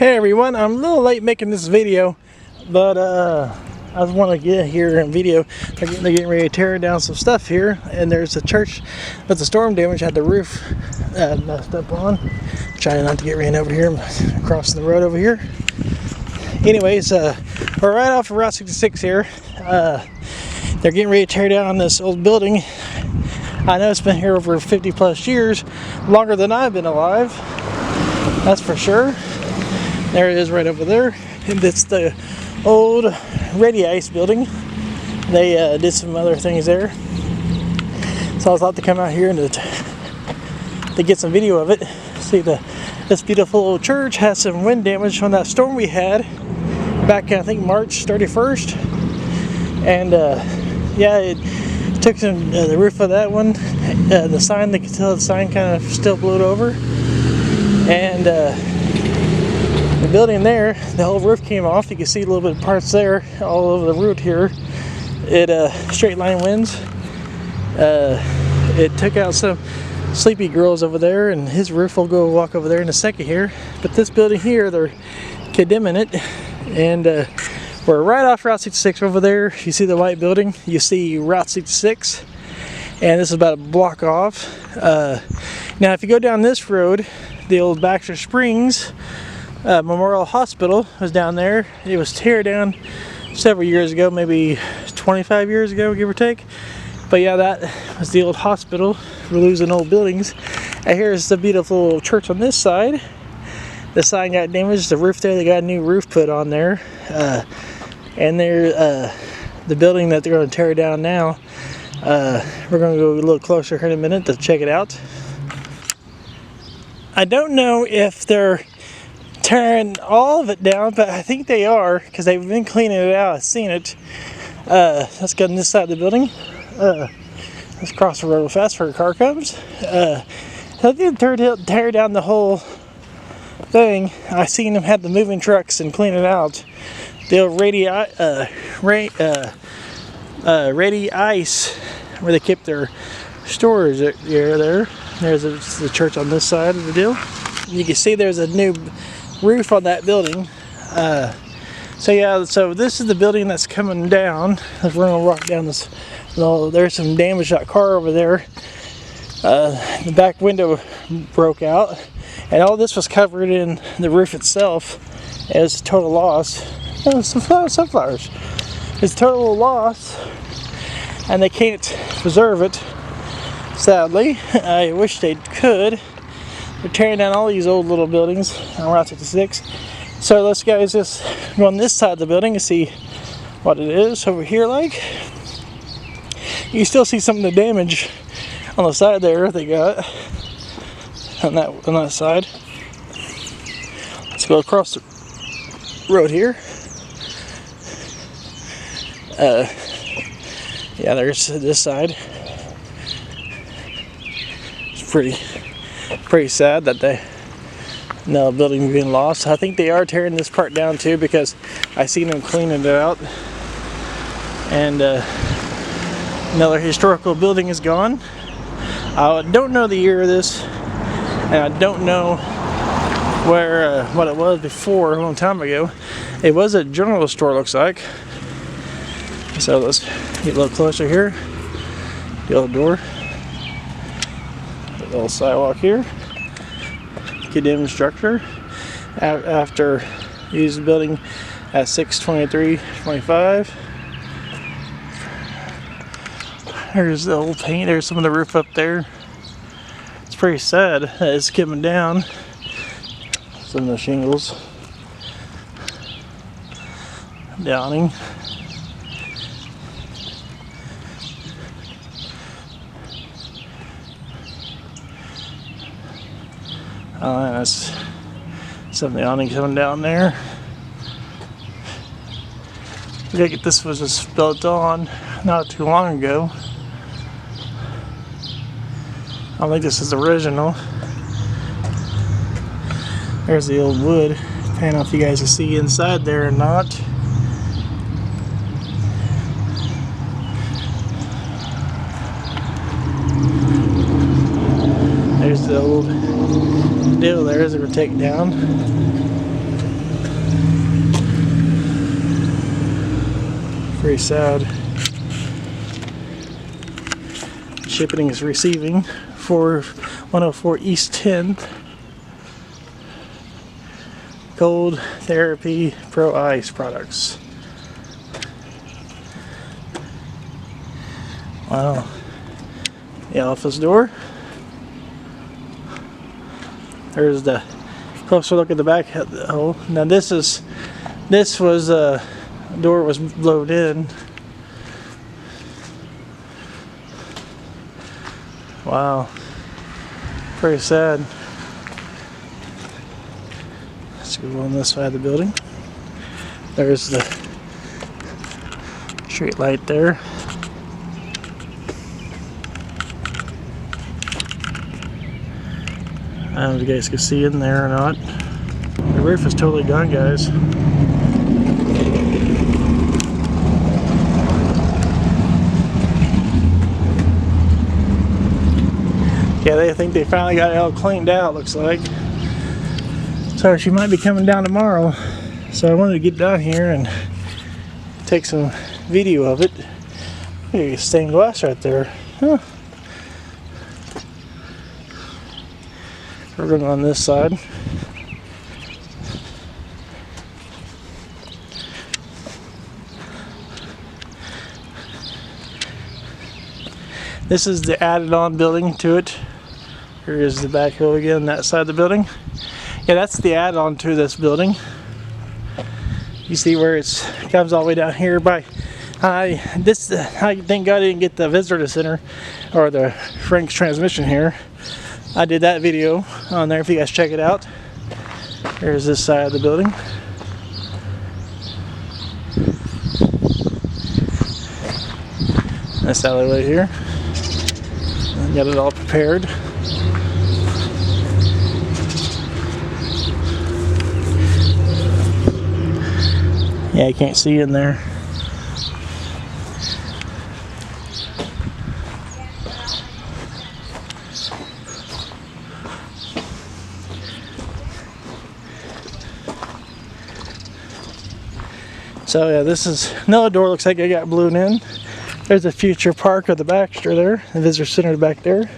Hey everyone, I'm a little late making this video, but I just want to get here in video. They're getting ready to tear down some stuff here, and there's a church with the storm damage had the roof messed up on. Trying not to get ran over here. I'm crossing the road over here. Anyways, we're right off of Route 66 here. They're getting ready to tear down this old building. I know it's been here over 50 plus years, longer than I've been alive, that's for sure. There it is right over there, and it's the old Relic building. They did some other things there, so I was about to come out here and to get some video of it. See, this beautiful old church has some wind damage from that storm we had back, I think, March 31st, and yeah, it took some the roof of that one. The sign, they could tell the sign kind of still blew over, and the building there, the whole roof came off. You can see a little bit of parts there all over the root here. It straight line winds. It took out some sleepy girls over there, and his roof will go walk over there in a second here. But this building here, they're condemning it, and we're right off Route 66 over there. You see the white building, you see Route 66, and this is about a block off. Now if you go down this road, the old Baxter Springs Memorial Hospital was down there. It was teared down several years ago, maybe 25 years ago, give or take. But yeah, that was the old hospital. We're losing old buildings. And here's the beautiful church on this side. The sign got damaged, the roof there, they got a new roof put on there. And there, the building that they're going to tear down now, we're going to go a little closer here in a minute to check it out. I don't know if they're tearing all of it down, but I think they are, because they've been cleaning it out. I've seen it. Let's go on this side of the building. Let's cross the road real fast before a car comes. I think they tear down the whole thing. I've seen them have the moving trucks and clean it out. The old Ready Ice, where they kept their storage there. There's the church on this side of the deal. You can see there's a new roof on that building. So yeah, so this is the building that's coming down. We're gonna walk down this. There's some damage to that car over there. The back window broke out, and all this was covered in the roof itself. It was a total loss. Oh, sunflowers. It's total loss, and they can't preserve it. Sadly, I wish they could. They're tearing down all these old little buildings on Route 66. So let's guys just go on this side of the building and see what it is over here like. You still see some of the damage on the side there they got on that side. Let's go across the road here. Yeah, there's this side. It's pretty sad that the building being lost. I think they are tearing this part down too, because I seen them cleaning it out. And another historical building is gone. I don't know the year of this, and I don't know where what it was before, a long time ago. It was a general store, looks like. So let's get a little closer here. The old door. The little sidewalk here. Condemned structure. After used the building at 6/23/25. There's the old paint. There's some of the roof up there. It's pretty sad that it's coming down. Some of the shingles. Downing. That's some of the awning coming down there. I think this was just built on not too long ago. I don't think this is original. There's the old wood. I don't know if you guys can see inside there or not. There's the old deal there as they were taken down. Pretty sad. Shipping is receiving for 104 East 10th. Cold Therapy Pro Ice products. Wow. The office door. There's the closer look at the back. Oh, now this was door was blowed in. Wow, pretty sad. Let's go on this side of the building. There's the street light there. I don't know if you guys can see in there or not. The roof is totally gone, guys. Yeah, they think they finally got it all cleaned out, looks like. So she might be coming down tomorrow. So I wanted to get down here and take some video of it. Hey, stained glass right there. Huh. We're going on this side. This is the added on building to it. Here is the backhoe again on that side of the building. Yeah, that's the add-on to this building. You see where it comes all the way down here by I thank God I didn't get the visitor center or the Frank's transmission here. I did that video on there if you guys check it out. There's this side of the building. This alleyway here. Got it all prepared. Yeah, you can't see in there. So yeah, this is another door. Looks like it got blown in. There's the future park of the Baxter there, the visitor center back there.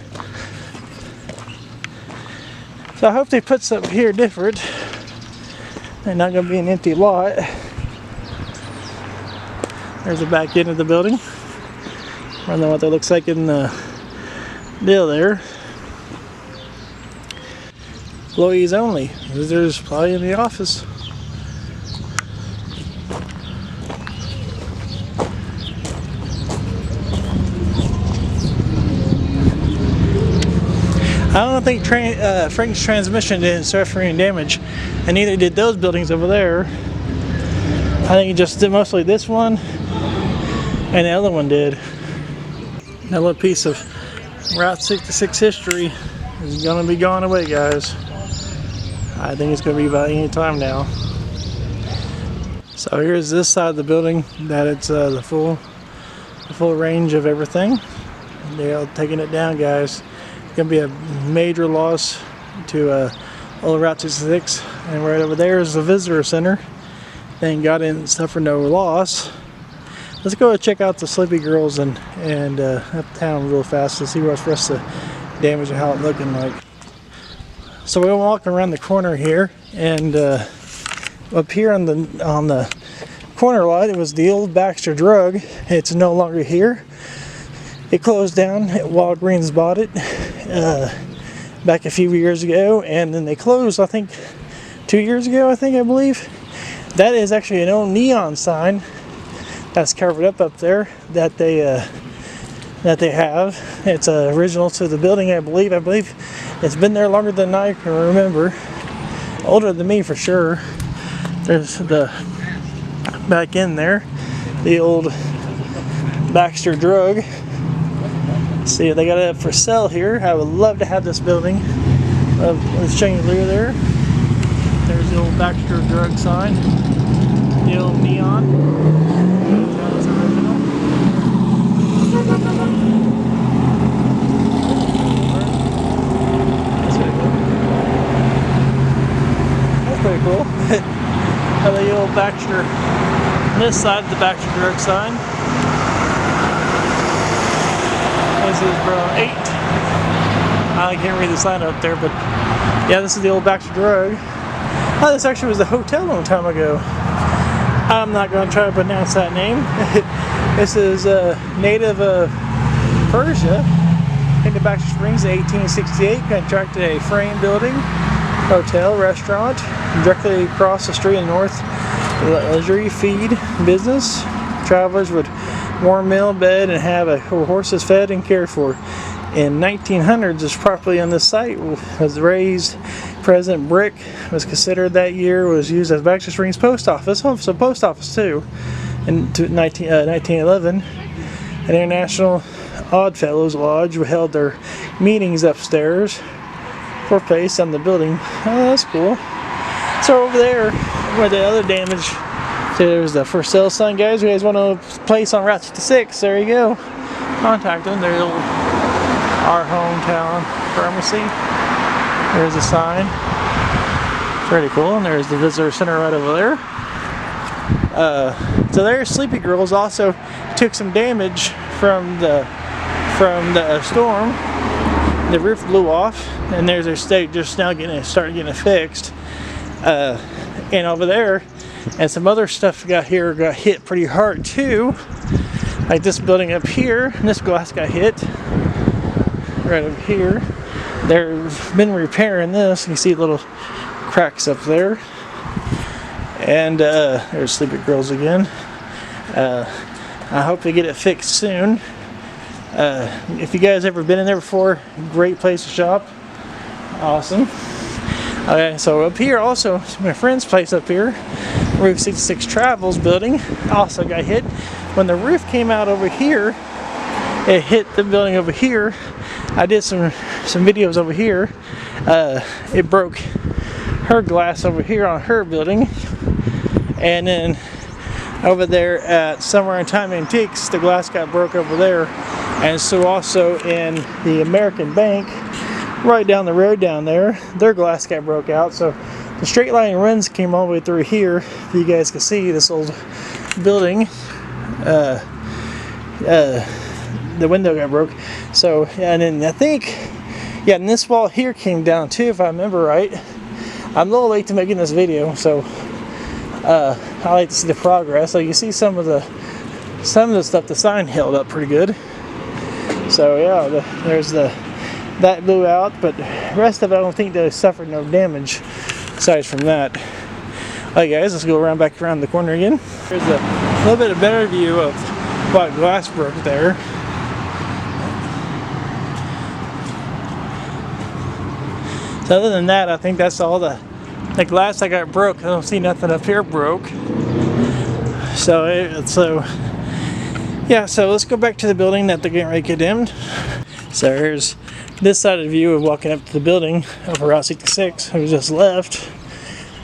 So I hope they put something here different. They're not going to be an empty lot. There's the back end of the building. I don't know what that looks like in the deal there. Employees only. Visitors probably in the office. I don't think Frank's transmission didn't suffer any damage, and neither did those buildings over there. I think it just did mostly this one, and the other one did. That little piece of Route 66 history is going to be gone away, guys. I think it's going to be about any time now. So here's this side of the building that it's the full range of everything. They're taking it down, guys. It's going to be a major loss to old Route 66, and right over there is the visitor center. Thank God it didn't suffer no loss. Let's go check out the Sleepy Girls and uptown real fast to see what's the rest of the damage and how it's looking like. So we're walking around the corner here, and up here on the corner lot, it was the old Baxter Drug. It's no longer here. It closed down. Walgreens bought it back a few years ago, and then they closed, I think, 2 years ago, I believe. That is actually an old neon sign that's covered up there that they have. It's original to the building, I believe. I believe it's been there longer than I can remember. Older than me for sure. There's the back in there, the old Baxter Drug. See, they got it up for sale here. I would love to have this building. Let's show you there. There's the old Baxter Drug sign. The old neon. That was original. That's pretty cool. The old Baxter This side of the Baxter Springs sign. This is row 8. I can't read the sign up there, but yeah, this is the old Baxter Drug. Oh, this actually was a hotel a long time ago. I'm not going to try to pronounce that name. This is native of Persia. Into Baxter Springs in 1868. Constructed a frame building, hotel, restaurant, directly across the street in the north. Luxury feed business. Travelers would warm meal, bed, and have horses fed and cared for. In 1900s, this property on this site was raised. President brick was considered that year, was used as Baxter Springs post office. Oh, so post office too. In 1911, an International Oddfellows Lodge held their meetings upstairs for place on the building. Oh, that's cool. So over there, where the other damage, there's the for sale sign, guys. You guys want a place on Route 66? There you go. Contact them. They're our hometown pharmacy. There's a sign. Pretty cool. And there's the visitor center right over there. So there's Sleepy Girls. Also took some damage from the storm. The roof blew off, and there's their state just now getting it fixed. And over there, and some other stuff got hit pretty hard too. Like this building up here, and this glass got hit right over here. They've been repairing this. You see little cracks up there. And there's Sleepy Girls again. I hope they get it fixed soon. If you guys ever been in there before, great place to shop. Awesome. Okay, so up here also, my friend's place up here, Roof 66 Travels building, also got hit. When the roof came out over here, it hit the building over here. I did some videos over here. It broke her glass over here on her building. And then over there at Somewhere in Time Antiques, the glass got broke over there. And so also in the American Bank, right down the road down there, their glass got broke out. So the straight line runs came all the way through here. If you guys can see this old building, the window got broke. So, and then I think, yeah, and this wall here came down too, if I remember right. I'm a little late to making this video, so I like to see the progress. So you see some of the stuff, the sign held up pretty good. So yeah, there's that blew out, but the rest of it I don't think they suffered no damage aside from that. Alright guys, let's go back around the corner again. There's a little bit of better view of what glass broke there. So other than that, I think that's all the glass that got broke. I don't see nothing up here broke. So yeah, so let's go back to the building that they're getting ready to condemn. So here's this side of the view of walking up to the building over Route 66. We just left.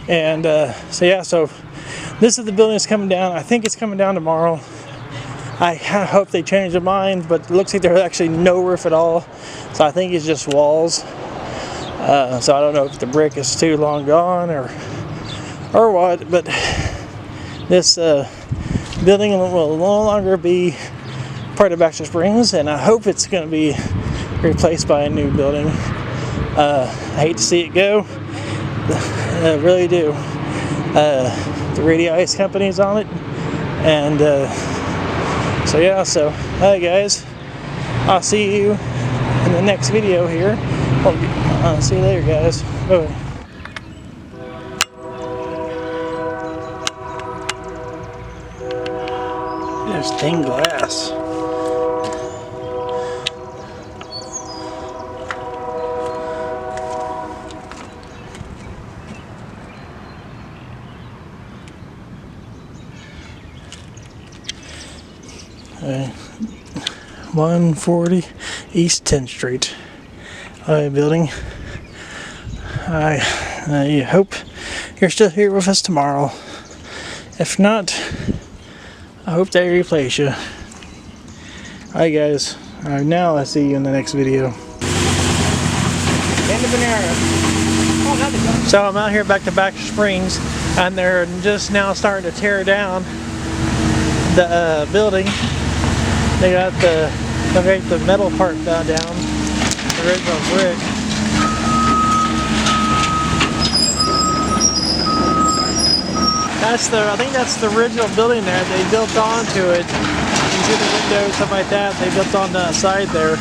And so yeah, so this is the building that's coming down. I think it's coming down tomorrow. I hope they change their mind, but it looks like there's actually no roof at all. So I think it's just walls. So I don't know if the brick is too long gone or what, but this building will no longer be part of Baxter Springs, and I hope it's going to be replaced by a new building. I hate to see it go. I really do. The Radio Ice Company's on it, and so yeah. So hi guys, I'll see you in the next video here. I'll see you later, guys. Bye. There's stained glass. Okay. 140 East 10th Street. Building. I hope you're still here with us tomorrow. If not, I hope they replace you. Alright guys, now I'll see you in the next video. So I'm out here back to Baxter Springs, and they're just now starting to tear down the building. They got the metal part down, the original brick. I think that's the original building there. They built onto it. You can see the windows, stuff like that. They built on the side there.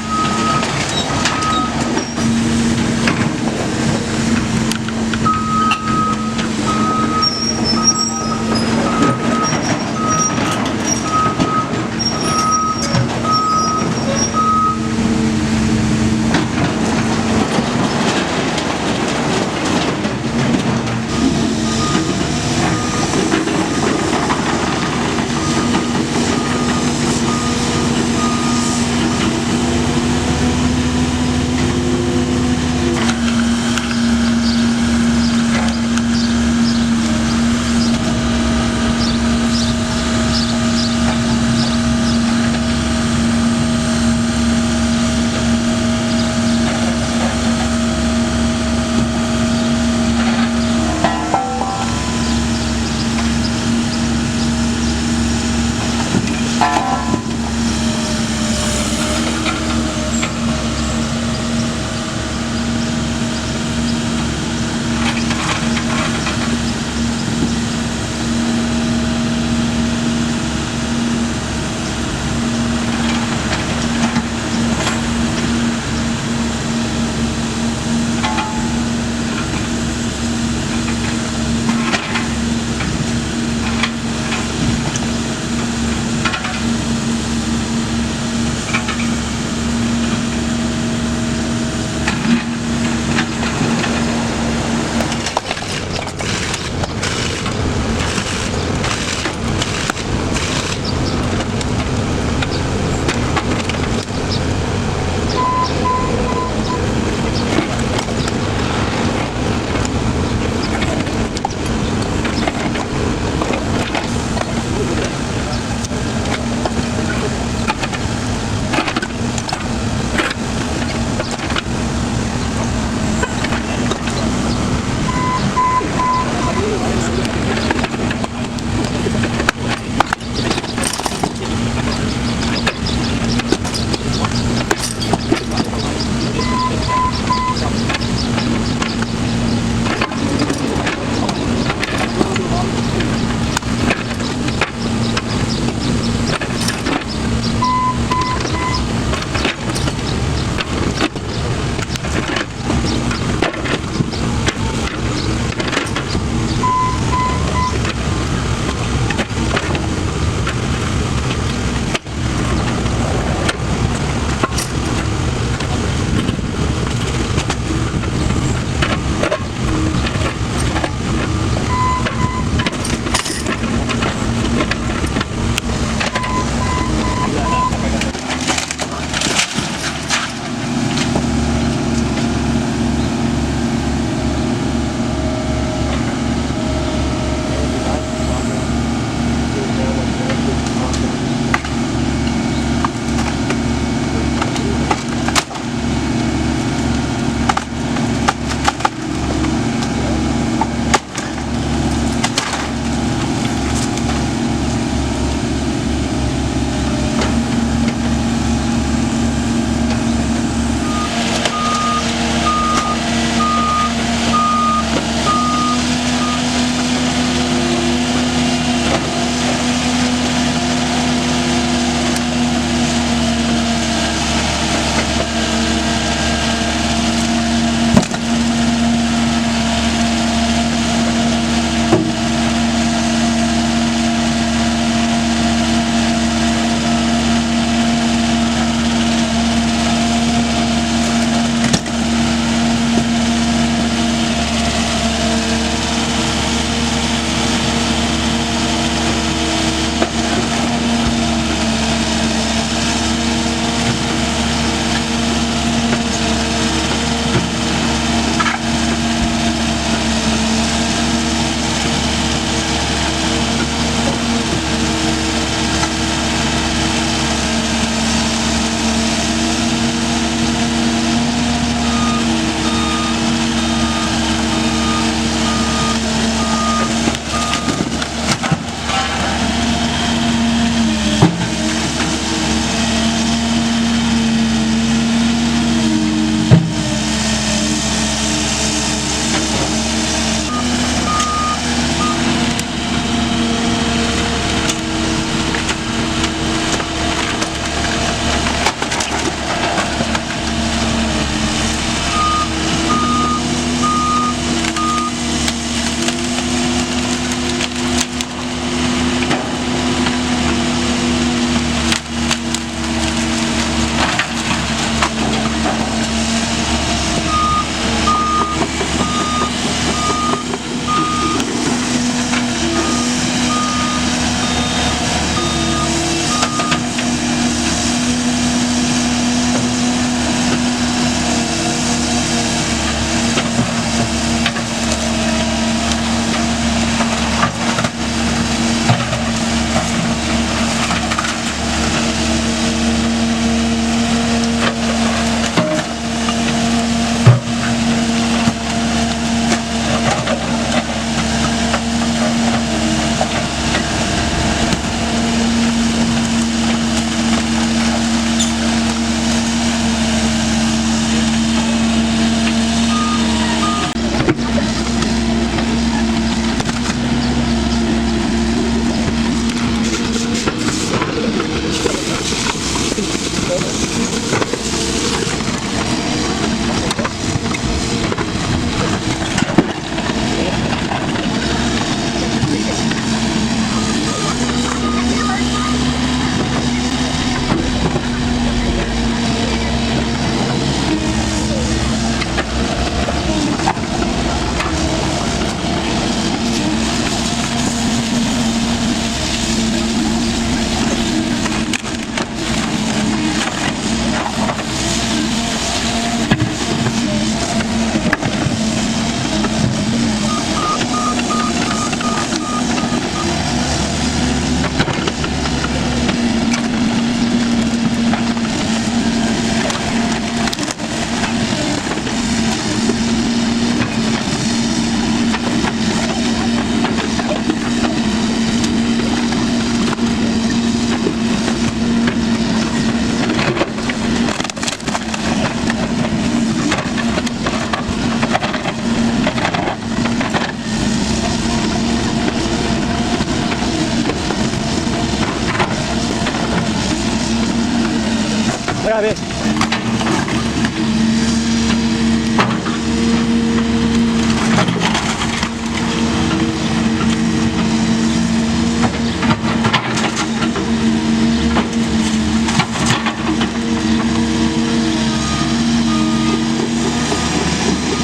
about it.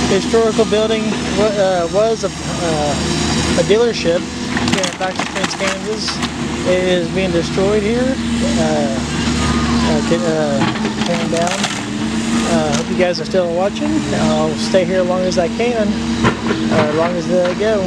Historical building was a dealership here in Baxter Springs, Kansas. It is being destroyed here, tearing down. Hope you guys are still watching. I'll stay here as long as I can, as long as they go.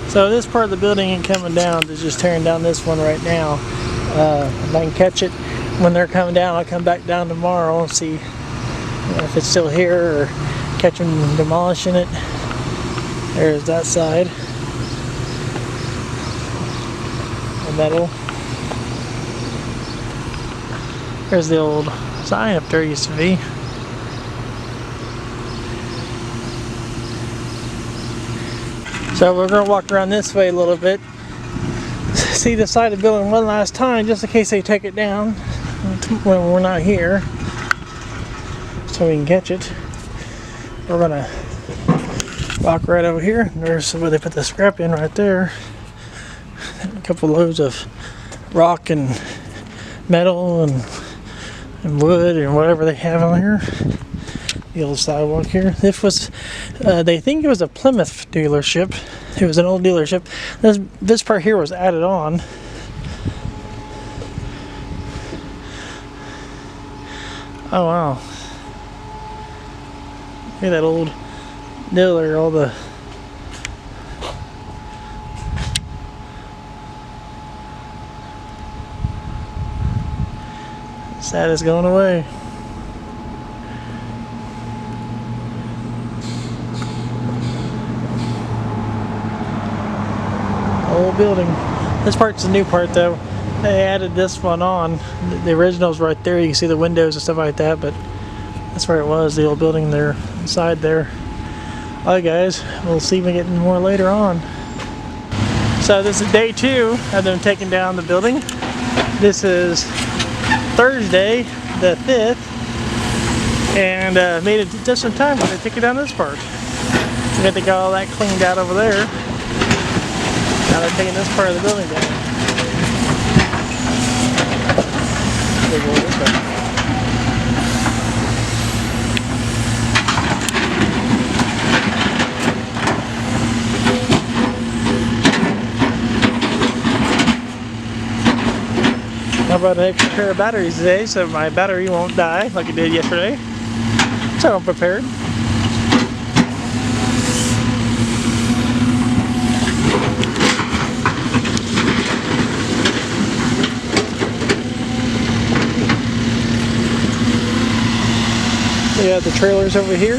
So this part of the building ain't coming down. They're just tearing down this one right now. If I can catch it when they're coming down, I'll come back down tomorrow and see if it's still here or catch them demolishing it. There's that side. The metal. There's the old sign up there used to be. So we're going to walk around this way a little bit, see the side of the building one last time, just in case they take it down when we're not here, so we can catch it. We're going to walk right over here. There's where they put the scrap in right there. A couple loads of rock and metal and wood and whatever they have on here. The old sidewalk here. This was, they think it was a Plymouth dealership. It was an old dealership. This part here was added on. Oh wow. Look at that old dealer, all the sad is going away. Old building. This part's the new part though. they added this one on. The original's right there. You can see the windows and stuff like that, but that's where it was, the old building there inside there. Alright guys, we'll see if we get more later on. So this is day 2 of them taking down the building. This is Thursday the 5th, and made it just in time when they took it down this part. We got to get all that cleaned out over there. Now they're taking this part of the building down. They go this way. I brought an extra pair of batteries today, so my battery won't die like it did yesterday. So I'm prepared. We have the trailers over here.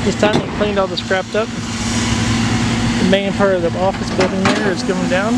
This time we cleaned all this scrapped up. The main part of the office building there is going down.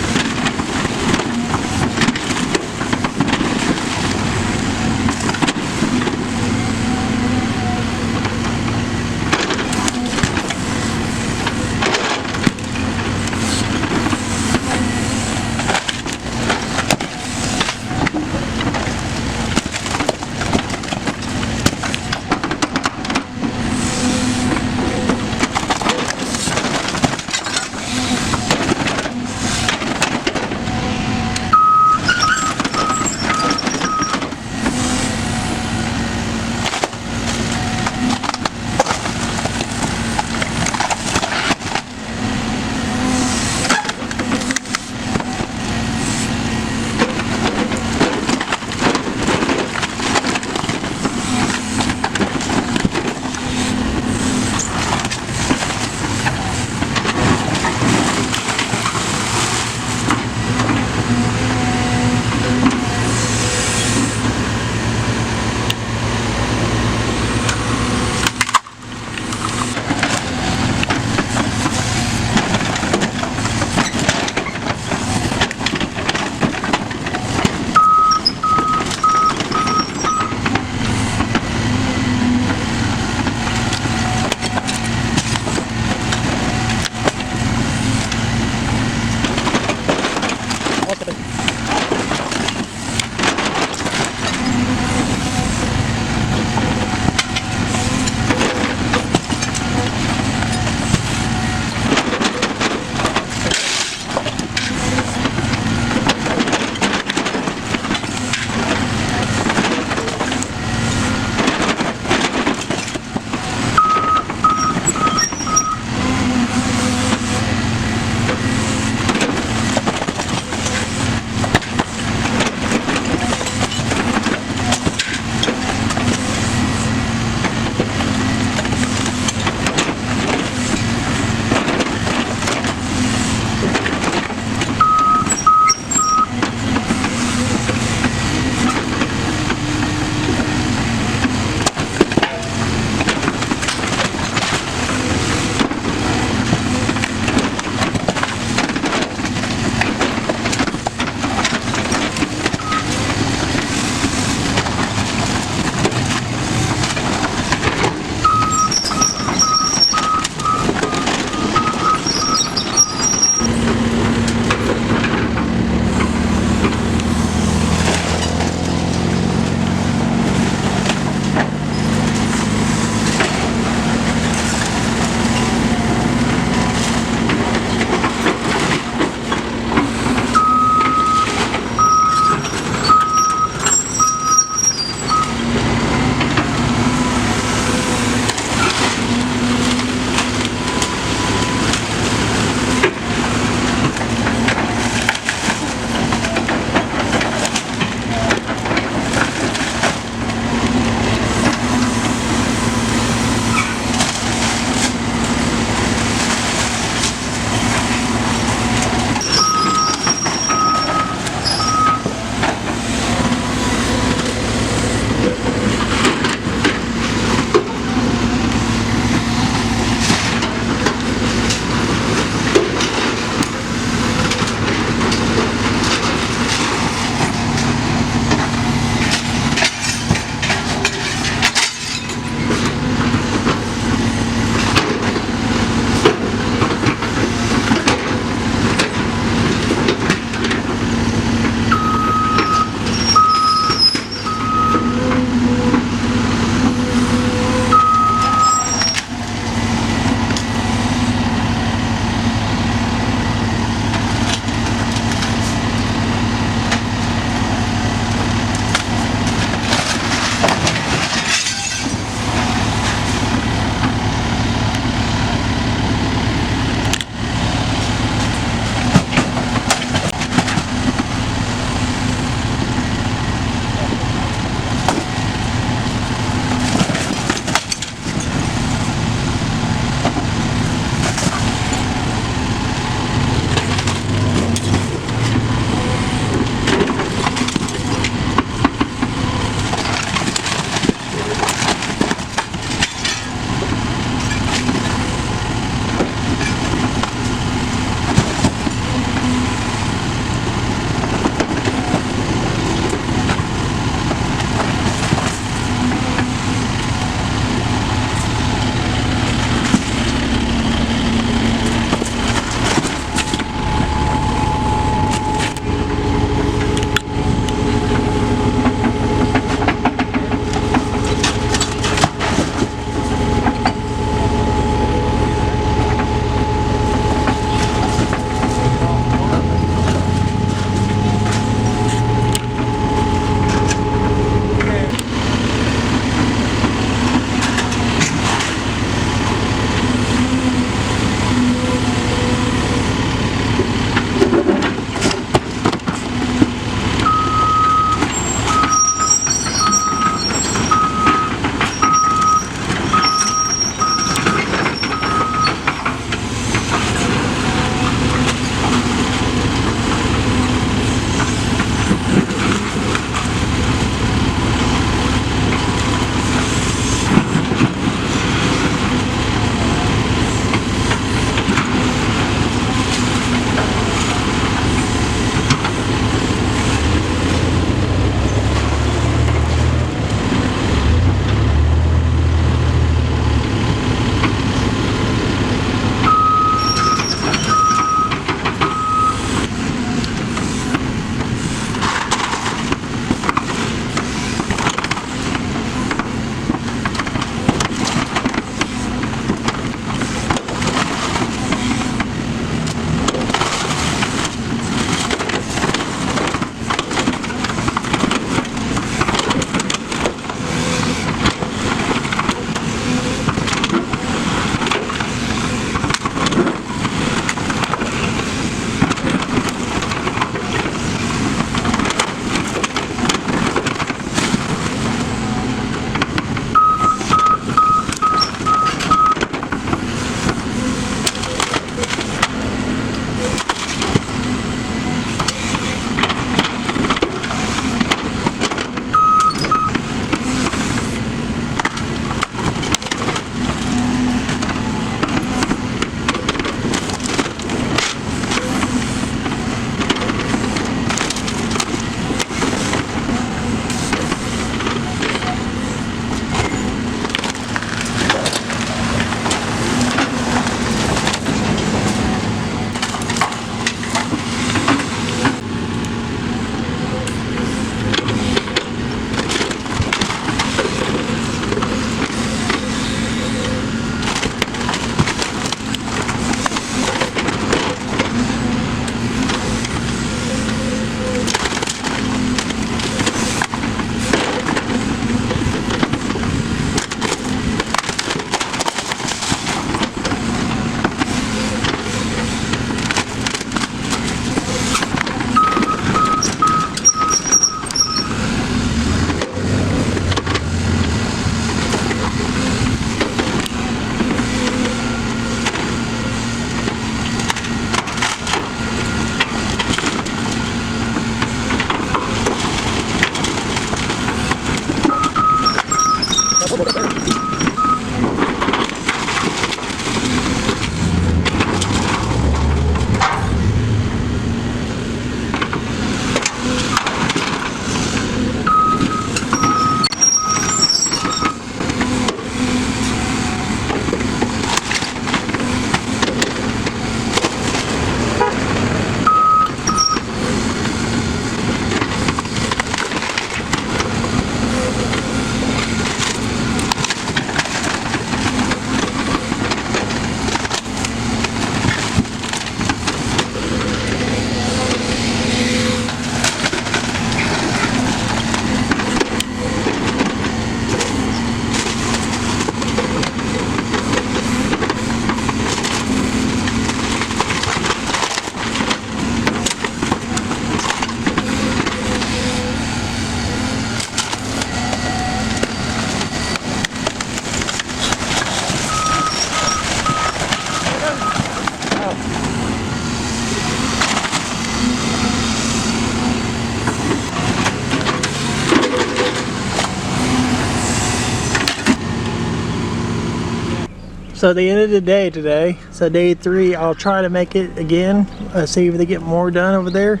So the end of the day today, so day 3, I'll try to make it again, see if they get more done over there.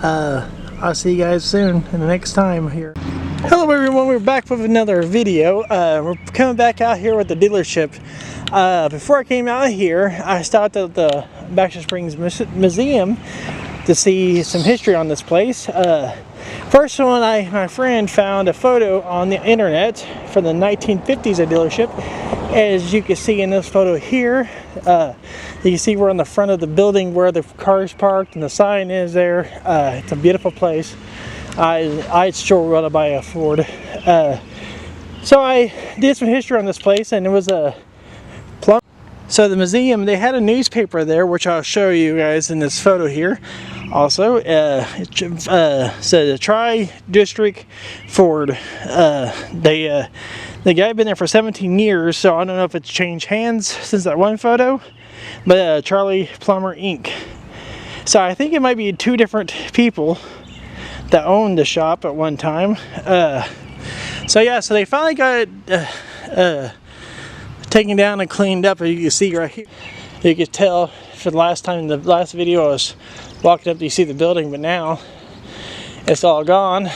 I'll see you guys soon in the next time here. Hello everyone, we're back with another video. We're coming back out here with the dealership. Before I came out here, I stopped at the Baxter Springs Museum to see some history on this place. First one, my friend found a photo on the internet from the 1950s a dealership. As you can see in this photo here, you can see we're on the front of the building where the car's parked and the sign is there. It's a beautiful place. I sure want to buy a Ford. So I did some history on this place, and it was a plum. So the museum, they had a newspaper there, which I'll show you guys in this photo here. Also, it said a Tri-District Ford. The guy had been there for 17 years, so I don't know if it's changed hands since that one photo, but Charlie Plummer Inc. So I think it might be 2 different people that owned the shop at one time. So yeah, so they finally got it taken down and cleaned up, as you can see right here. You could tell for the last time in the last video I was walking up, you see the building, but now it's all gone.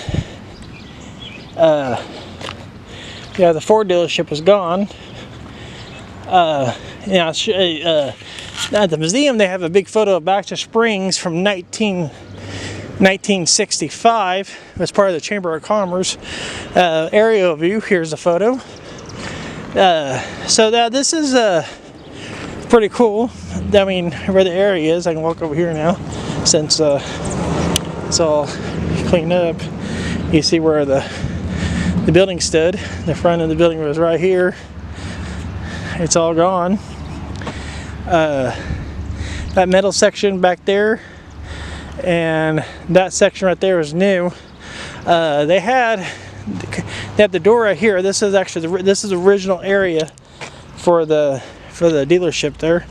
Yeah, the Ford dealership was gone. At the museum they have a big photo of Baxter Springs from 1965 as part of the Chamber of Commerce aerial view. Here's the photo. So this is pretty cool. I mean, where the area is, I can walk over here now since it's all cleaned up. You see where the building stood. The front of the building was right here. It's all gone. That metal section back there and that section right there is new. They had the door right here. This is actually this is the original area for the dealership there,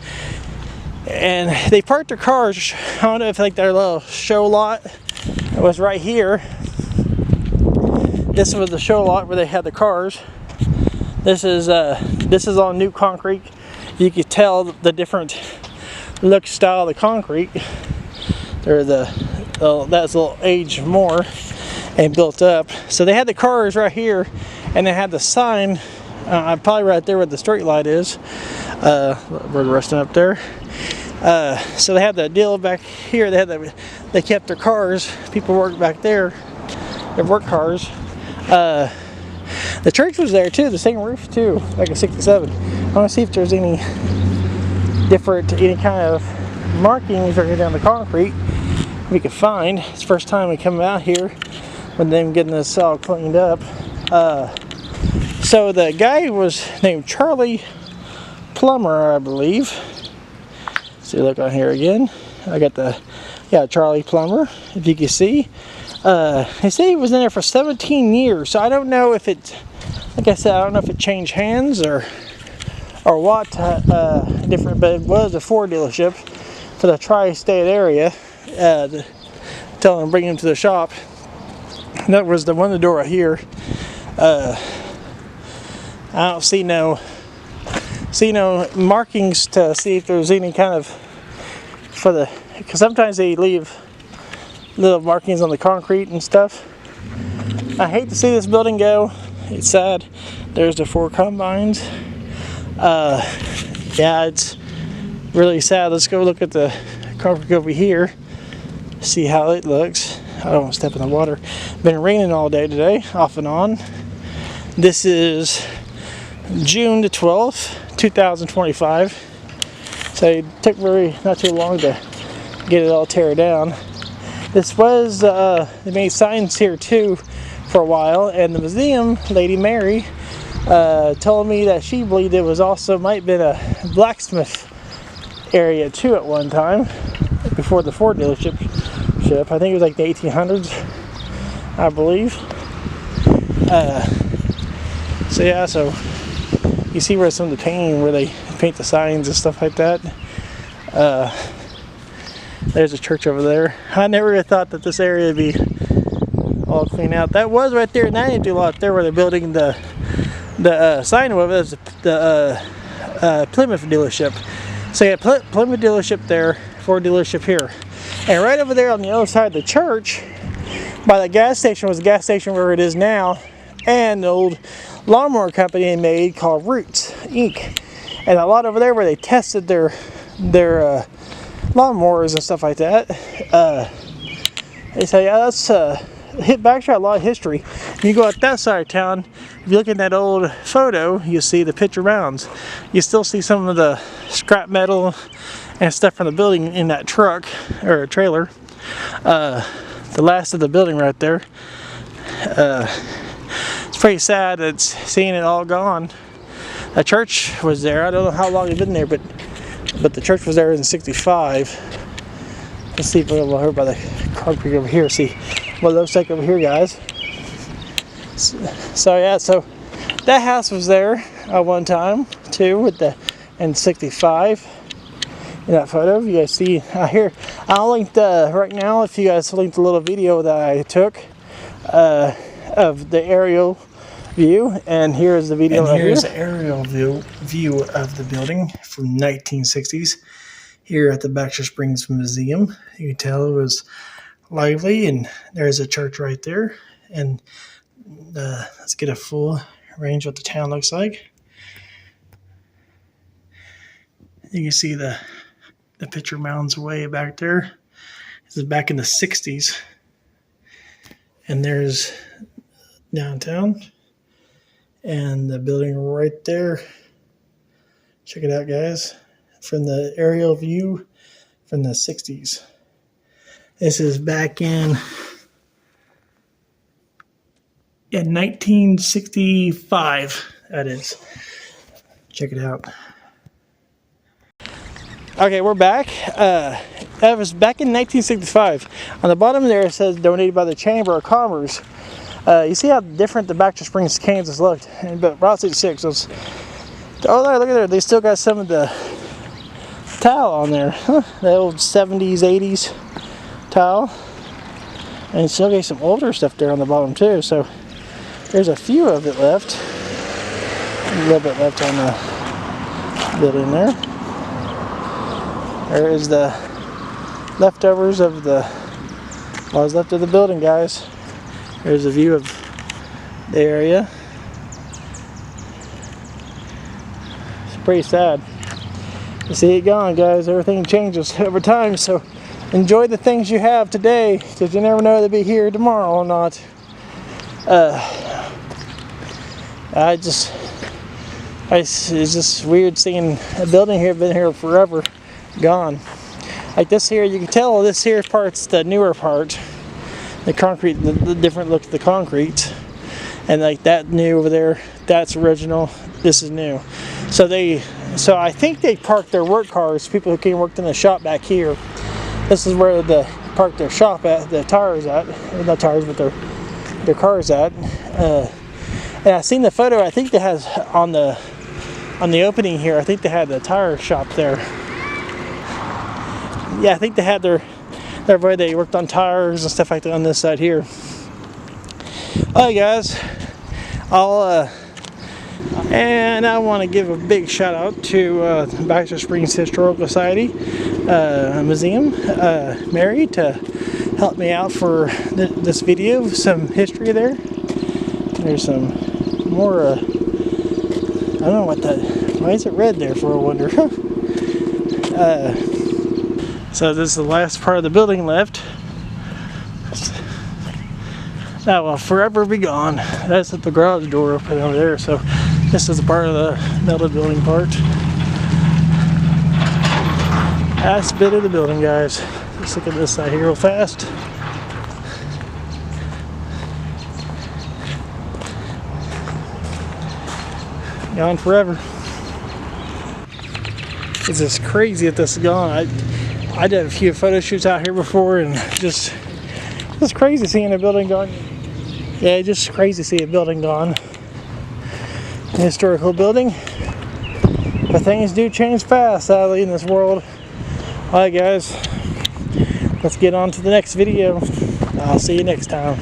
and they parked their cars. I don't know if like their little show lot was right here. This was the show lot where they had the cars. This is all new concrete. You can tell the different look style of the concrete. That's a little aged more and built up. So they had the cars right here, and they had the sign probably right there where the street light is. We're resting up there. So they had the deal back here. They kept their cars. People worked back there. Their work cars. The church was there too. The same roof too, like a 67. I want to see if there's any kind of markings right here down the concrete we could find. It's the first time we come out here with them getting this all cleaned up. So the guy was named Charlie Plummer, I believe. See, look on here again. I got Charlie Plummer, if you can see. They say he was in there for 17 years, so I don't know if it, like I said, I don't know if it changed hands or what different, but it was a Ford dealership for the tri-state area. Tell them to bring him to the shop. And that was the door right here. I don't see no markings to see if there's any kind of because sometimes they leave little markings on the concrete and stuff. I hate to see this building go. It's sad. There's the 4 combines. Yeah, it's really sad. Let's go look at the concrete over here, see how it looks. I don't want to step in the water. Been raining all day today, off and on. This is June the 12th, 2025. So it took not too long to get it all tear down. This was, they made signs here too for a while, and the museum lady, Mary, told me that she believed it was also might have been a blacksmith area too at one time, before the Ford dealership. I think it was like the 1800s, I believe. So yeah, so you see where some of the painting, where they paint the signs and stuff like that. There's a church over there. I never really thought that this area would be all cleaned out. That was right there in that empty lot there where they're building the sign with it. The Plymouth dealership. So you had Plymouth dealership there, Ford dealership here. And right over there on the other side of the church, by the gas station, was the gas station where it is now, and the old lawnmower company they made called Roots Inc. And a lot over there where they tested their lawnmowers and stuff like that. They say, yeah, that's hit Baxter had a lot of history. You go out that side of town, if you look at that old photo, you see the picture mounds. You still see some of the scrap metal and stuff from the building in that truck or trailer. The last of the building right there. It's pretty sad that seeing it all gone. The church was there. I don't know how long it's been there, but the church was there in '65. Let's see if we're over by the concrete over here. See what it looks like over here, guys. So yeah, so that house was there one time too, with the in '65. In that photo, you guys see here. I'll link right now. If you guys linked a little video that I took of the aerial view, and here's the video. And here's the aerial view of the building from 1960s here at the Baxter Springs Museum. You can tell it was lively, and there's a church right there. And let's get a full range of what the town looks like. You can see the picture mounds way back there. This is back in the 60s. And there's downtown. And the building right there. Check it out, guys. From the aerial view from the 60s. This is back in 1965, that is. Check it out. Okay, we're back. That was back in 1965. On the bottom there it says donated by the Chamber of Commerce. You see how different the Baxter Springs, Kansas looked. But Route 66 was... Oh, look at there. They still got some of the tile on there. Huh, the old 70s, 80s tile. And still got some older stuff there on the bottom too. So there's a few of it left. A little bit left on the building there. There is the leftovers of what was left of the building, guys. There's a view of the area. It's pretty sad to see it gone, guys. Everything changes over time, so enjoy the things you have today, because you never know they'll be here tomorrow or not. It's just weird seeing a building here, been here forever, gone. Like this here, you can tell this here part's the newer part. The concrete, the different look of the concrete. And like that new over there, that's original, this is new. So I think they parked their work cars, people who came and worked in the shop back here. This is where they parked their shop at, the tires at, not tires, but their cars at. And I seen the photo, I think they had on the opening here, I think they had the tire shop there. Yeah, I think they had their where they worked on tires and stuff like that on this side here. Alright, guys, and I want to give a big shout out to Baxter Springs Historical Society Museum, Mary, to help me out for this video, some history there. There's some more, I don't know what why is it red there for, I wonder. So this is the last part of the building left. That will forever be gone. That's at the garage door open over there. So this is a part of the metal building part. Last bit of the building, guys. Let's look at this side here real fast. Gone forever. It's just crazy that this is gone. I did a few photo shoots out here before, and it's crazy seeing a building gone. Yeah, just crazy to see a building gone. An historical building. But things do change fast, sadly, in this world. Alright, guys. Let's get on to the next video. I'll see you next time.